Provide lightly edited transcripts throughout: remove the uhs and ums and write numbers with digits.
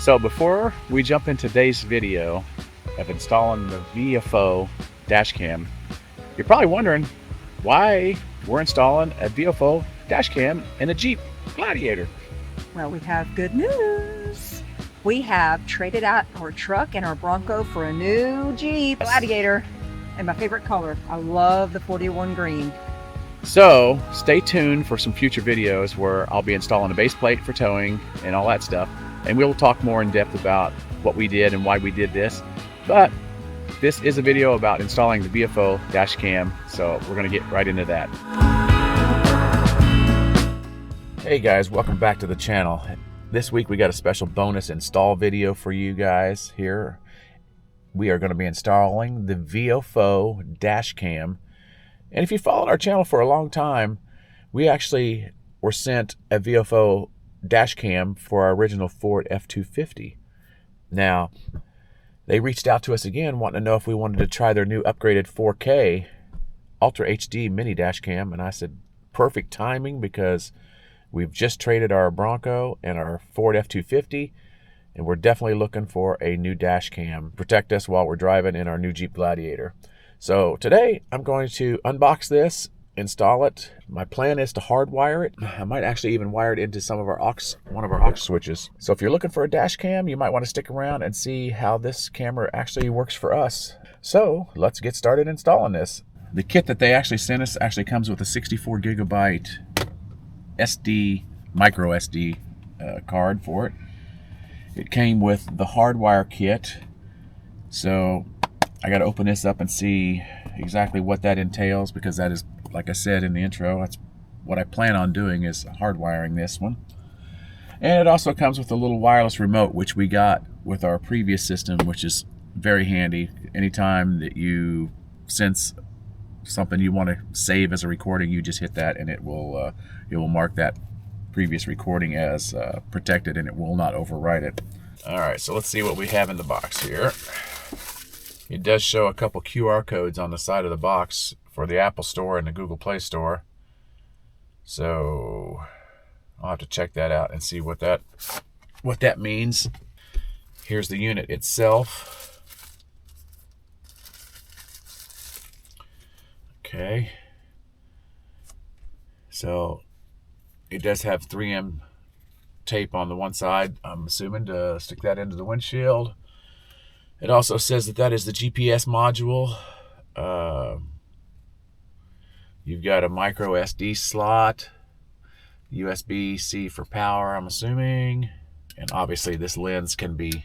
So before we jump into today's video of installing the VIOFO dash cam, you're probably wondering why we're installing a VIOFO dash cam in a Jeep Gladiator. Well, we have good news. We have traded out our truck and our Bronco for a new Jeep Gladiator, and my favorite color. I love the 41 green. So stay tuned for some future videos where I'll be installing a base plate for towing and all that stuff. And we'll talk more in depth about what we did and why we did this. But this is a video about installing the VIOFO dash cam, so we're gonna get right into that. Hey guys, welcome back to the channel. This week we got a special bonus install video for you guys here. We are gonna be installing the VIOFO dash cam. And if you followed our channel for a long time, we actually were sent a VIOFO dash cam for our original Ford F-250. Now, they reached out to us again wanting to know if we wanted to try their new upgraded 4K Ultra HD mini dash cam, and I said perfect timing because we've just traded our Bronco and our Ford F-250, and we're definitely looking for a new dash cam to protect us while we're driving in our new Jeep Gladiator. So today I'm going to unbox this, install it. My plan is to hardwire it. I might actually even wire it into some of our one of our aux switches. So if you're looking for a dash cam, you might want to stick around and see how this camera actually works for us. So let's get started installing this. The kit that they actually sent us actually comes with a 64 gigabyte micro SD card for it. It came with the hardwire kit. So I got to open this up and see exactly what that entails, because that is, like I said in the intro, that's what I plan on doing, is hardwiring this one. And it also comes with a little wireless remote, which we got with our previous system, which is very handy. Anytime that you sense something you want to save as a recording, you just hit that and it will mark that previous recording as protected, and it will not overwrite it. All right, so let's see what we have in the box here. It does show a couple QR codes on the side of the box for the Apple Store and the Google Play Store. So I'll have to check that out and see what that means. Here's the unit itself. Okay. So it does have 3M tape on the one side, I'm assuming, to stick that into the windshield. It also says that that is the GPS module. You've got a micro SD slot, USB-C for power, I'm assuming. And obviously this lens can be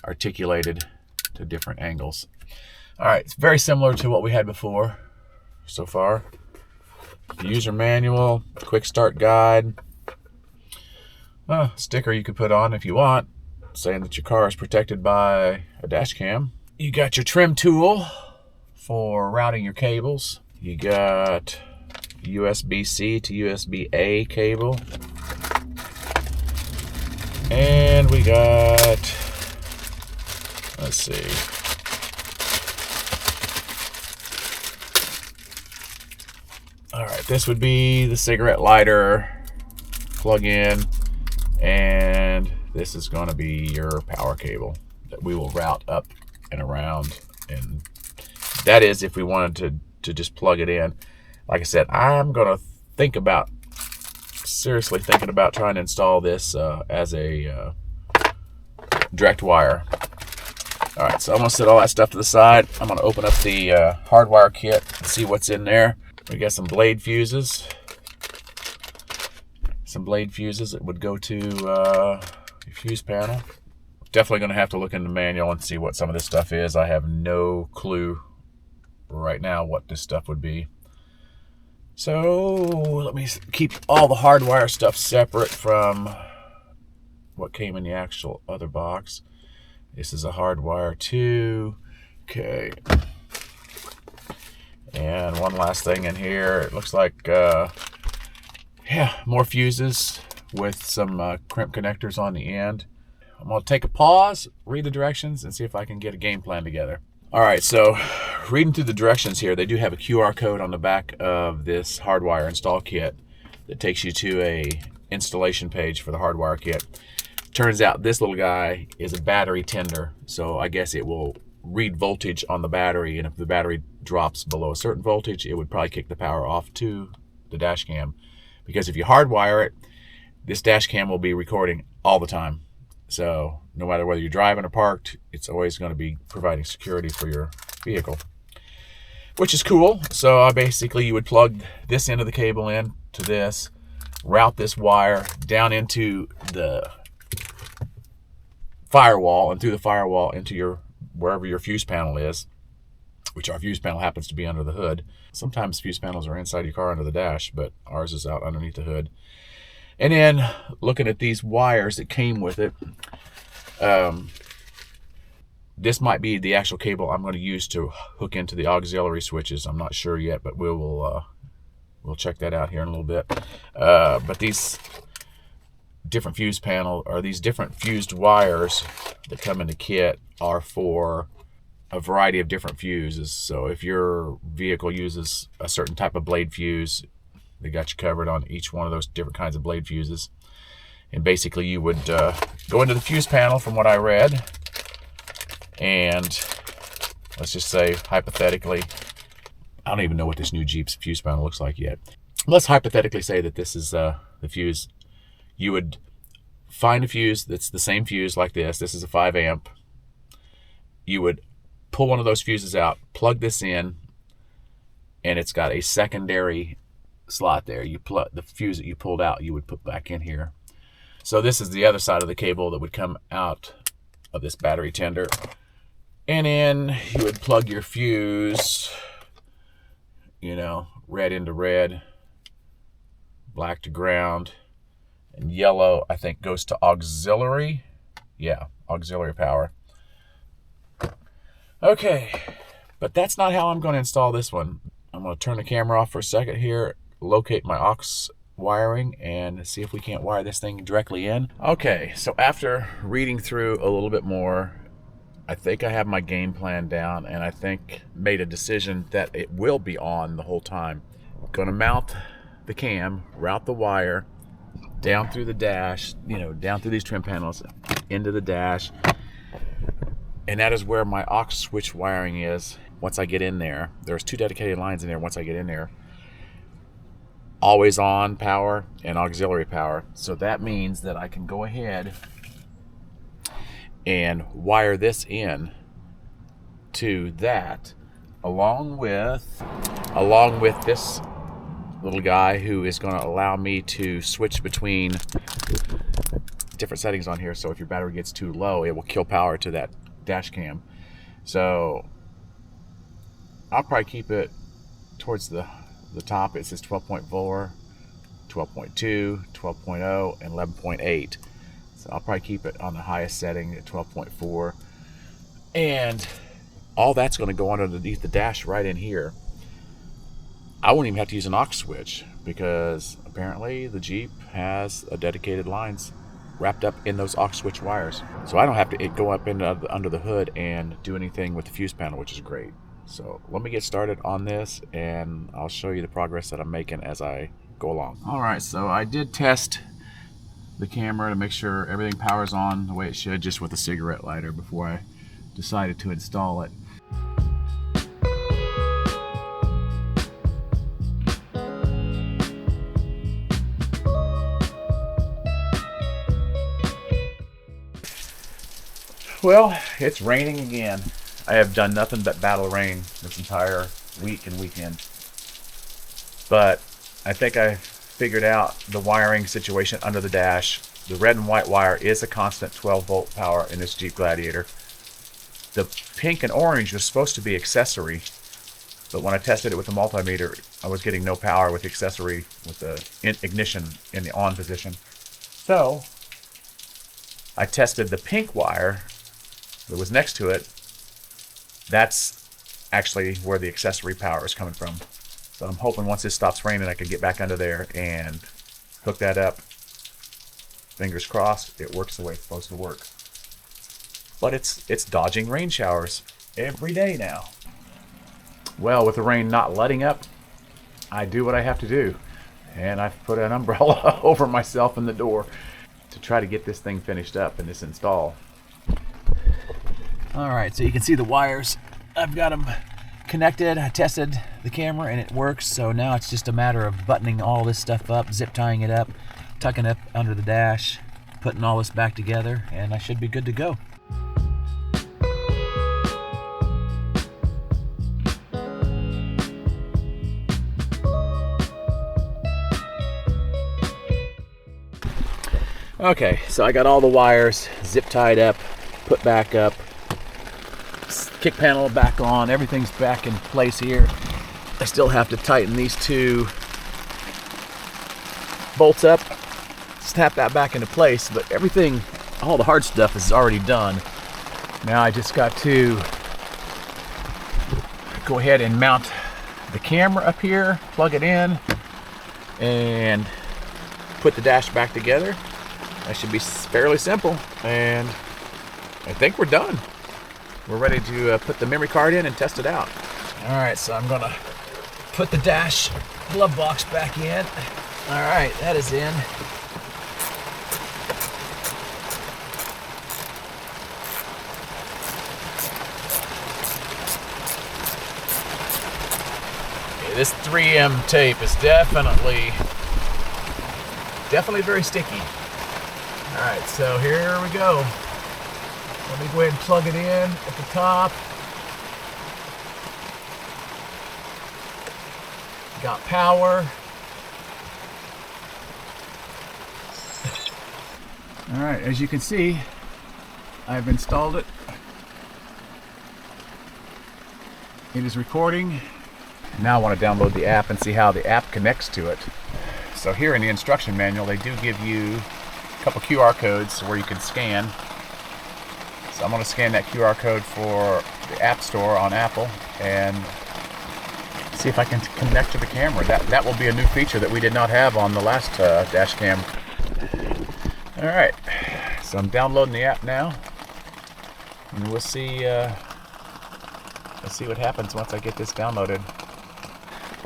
articulated to different angles. All right, it's very similar to what we had before so far. The user manual, quick start guide, sticker you could put on if you want, saying that your car is protected by a dash cam. You got your trim tool for routing your cables. You got USB-C to USB-A cable. And we got, let's see, all right, this would be the cigarette lighter plug-in, and this is going to be your power cable that we will route up and around. And that is if we wanted to just plug it in. Like I said, I'm going to seriously thinking about trying to install this as a direct wire. All right, so I'm going to set all that stuff to the side. I'm going to open up the hardwire kit and see what's in there. We got some blade fuses. Some blade fuses that would go to your fuse panel. Definitely going to have to look in the manual and see what some of this stuff is. I have no clue right now what this stuff would be. So let me keep all the hardwire stuff separate from what came in the actual other box. This is a hardwire too. Okay. And one last thing in here. It looks like more fuses with some crimp connectors on the end. I'm going to take a pause, read the directions, and see if I can get a game plan together. All right, so reading through the directions here, they do have a QR code on the back of this hardwire install kit that takes you to a installation page for the hardwire kit. Turns out this little guy is a battery tender, so I guess it will read voltage on the battery, and if the battery drops below a certain voltage, it would probably kick the power off to the dash cam. Because if you hardwire it, this dash cam will be recording all the time. So no matter whether you're driving or parked, it's always going to be providing security for your vehicle, which is cool. So basically you would plug this end of the cable in to this, route this wire down into the firewall, and through the firewall into your wherever your fuse panel is, which our fuse panel happens to be under the hood. Sometimes fuse panels are inside your car under the dash, but ours is out underneath the hood. And then looking at these wires that came with it, this might be the actual cable I'm going to use to hook into the auxiliary switches. I'm not sure yet, but we'll check that out here in a little bit. But these different fuse panel, or these different fused wires that come in the kit, are for a variety of different fuses. So if your vehicle uses a certain type of blade fuse, they got you covered on each one of those different kinds of blade fuses. And basically you would go into the fuse panel, from what I read, and let's just say hypothetically, I don't even know what this new Jeep's fuse panel looks like yet. Let's hypothetically say that this is the fuse. You would find a fuse that's the same fuse like this. This is a 5 amp. You would pull one of those fuses out, plug this in, and it's got a secondary slot there. You plug the fuse that you pulled out, you would put back in here. So this is the other side of the cable that would come out of this battery tender. And then you would plug your fuse, you know, red into red, black to ground, and yellow, I think, goes to auxiliary. Yeah, auxiliary power. Okay, but that's not how I'm going to install this one. I'm going to turn the camera off for a second here, locate my aux wiring, and see if we can't wire this thing directly in. Okay, so after reading through a little bit more, I think I have my game plan down, and I think made a decision that it will be on the whole time. I'm going to mount the cam, route the wire down through the dash, you know, down through these trim panels into the dash. And that is where my aux switch wiring is. Once I get in there, there's 2 dedicated lines in there. Once I get in there, always on power and auxiliary power. So that means that I can go ahead and wire this in to that, along with this little guy, who is going to allow me to switch between different settings on here. So if your battery gets too low, it will kill power to that dash cam. So I'll probably keep it towards the top. It says 12.4, 12.2, 12.0, and 11.8. So I'll probably keep it on the highest setting at 12.4. And all that's going to go underneath the dash right in here. I won't even have to use an aux switch, because apparently the Jeep has a dedicated lines wrapped up in those aux switch wires. So I don't have to go up under the hood and do anything with the fuse panel, which is great. So let me get started on this, and I'll show you the progress that I'm making as I go along. All right, so I did test the camera to make sure everything powers on the way it should, just with a cigarette lighter, before I decided to install it. Well, it's raining again. I have done nothing but battle rain this entire week and weekend. But I think I figured out the wiring situation under the dash. The red and white wire is a constant 12-volt power in this Jeep Gladiator. The pink and orange was supposed to be accessory, but when I tested it with the multimeter, I was getting no power with the accessory, with the ignition in the on position. So I tested the pink wire that was next to it. That's actually where the accessory power is coming from. So I'm hoping once this stops raining, I can get back under there and hook that up. Fingers crossed, it works the way it's supposed to work. But it's dodging rain showers every day now. Well, with the rain not letting up, I do what I have to do. And I've put an umbrella over myself and the door to try to get this thing finished up in this install. All right, so you can see the wires. I've got them connected. I tested the camera and it works. So now it's just a matter of buttoning all this stuff up, zip tying it up, tucking it up under the dash, putting all this back together, and I should be good to go. Okay, so I got all the wires zip tied up, put back up, kick panel back on, everything's back in place here. I still have to tighten these two bolts up, snap that back into place, but everything, all the hard stuff is already done. Now I just got to go ahead and mount the camera up here, plug it in, and put the dash back together. That should be fairly simple, and I think we're done. We're ready to put the memory card in and test it out. All right, so I'm gonna put the dash glove box back in. All right, that is in. Okay, this 3M tape is definitely very sticky. All right, so here we go. Let me go ahead and plug it in at the top. Got power. All right, as you can see, I've installed it. It is recording. Now I want to download the app and see how the app connects to it. So here in the instruction manual, they do give you a couple QR codes where you can scan. So I'm going to scan that QR code for the App Store on Apple and see if I can connect to the camera. That will be a new feature that we did not have on the last dash cam. All right, so I'm downloading the app now, and we'll see. Let's see what happens once I get this downloaded.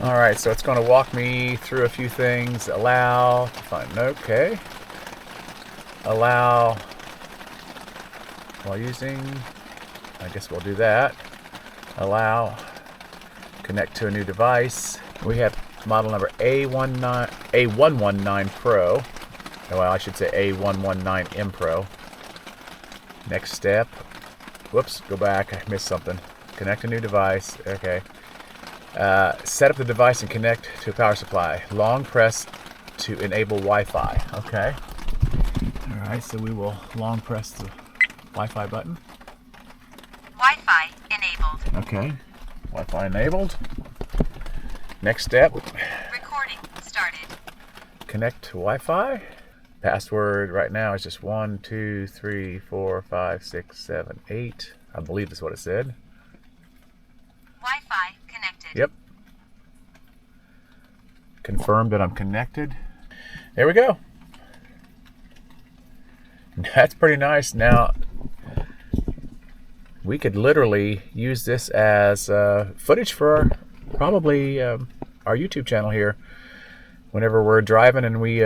All right, so it's going to walk me through a few things. Allow, fine, okay. Allow while using, I guess we'll do that. Allow, connect to a new device. We have model number A119 Pro. Well, I should say A119M Pro. Next step. Whoops, go back, I missed something. Connect a new device, okay. Set up the device and connect to a power supply. Long press to enable Wi-Fi, okay. All right, so we will long press the Wi-Fi button. Wi-Fi enabled. Okay, Wi-Fi enabled. Next step. Recording started. Connect to Wi-Fi. Password right now is just 1, 2, 3, 4, 5, 6, 7, 8. I believe is what it said. Wi-Fi connected. Yep. Confirm that I'm connected. There we go. That's pretty nice. Now, we could literally use this as footage for probably our YouTube channel here. Whenever we're driving and we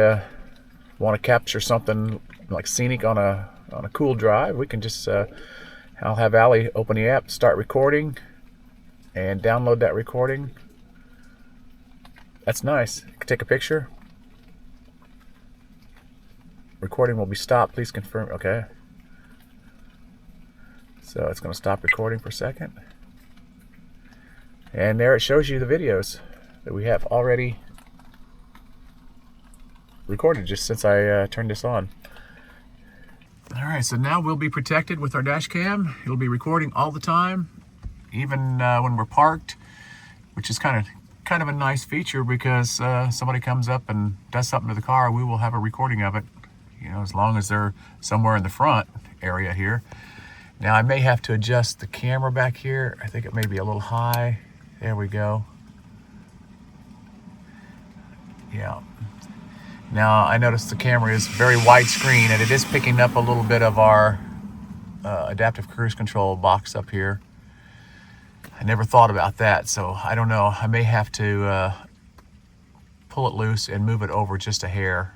want to capture something like scenic on a cool drive, we can just I'll have Allie open the app, start recording, and download that recording. That's nice. You can take a picture. Recording will be stopped. Please confirm. Okay. So it's going to stop recording for a second. And there it shows you the videos that we have already recorded just since I turned this on. All right, so now we'll be protected with our dash cam. It'll be recording all the time, even when we're parked, which is kind of a nice feature because somebody comes up and does something to the car, we will have a recording of it. You know, as long as they're somewhere in the front area here. Now I may have to adjust the camera back here. I think it may be a little high. There we go. Yeah. Now I notice the camera is very widescreen and it is picking up a little bit of our adaptive cruise control box up here. I never thought about that, so I don't know. I may have to pull it loose and move it over just a hair.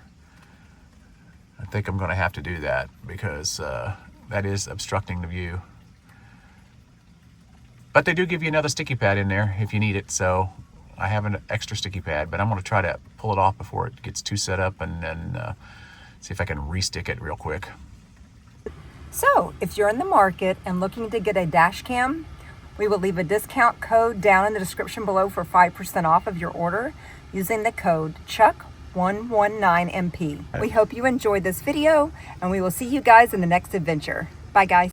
I think I'm going to have to do that because that is obstructing the view. But they do give you another sticky pad in there if you need it, so I have an extra sticky pad, but I'm going to try to pull it off before it gets too set up and then see if I can re-stick it real quick. So, if you're in the market and looking to get a dash cam, we will leave a discount code down in the description below for 5% off of your order using the code CHUCK119MP. We hope you enjoyed this video, and we will see you guys in the next adventure. Bye, guys.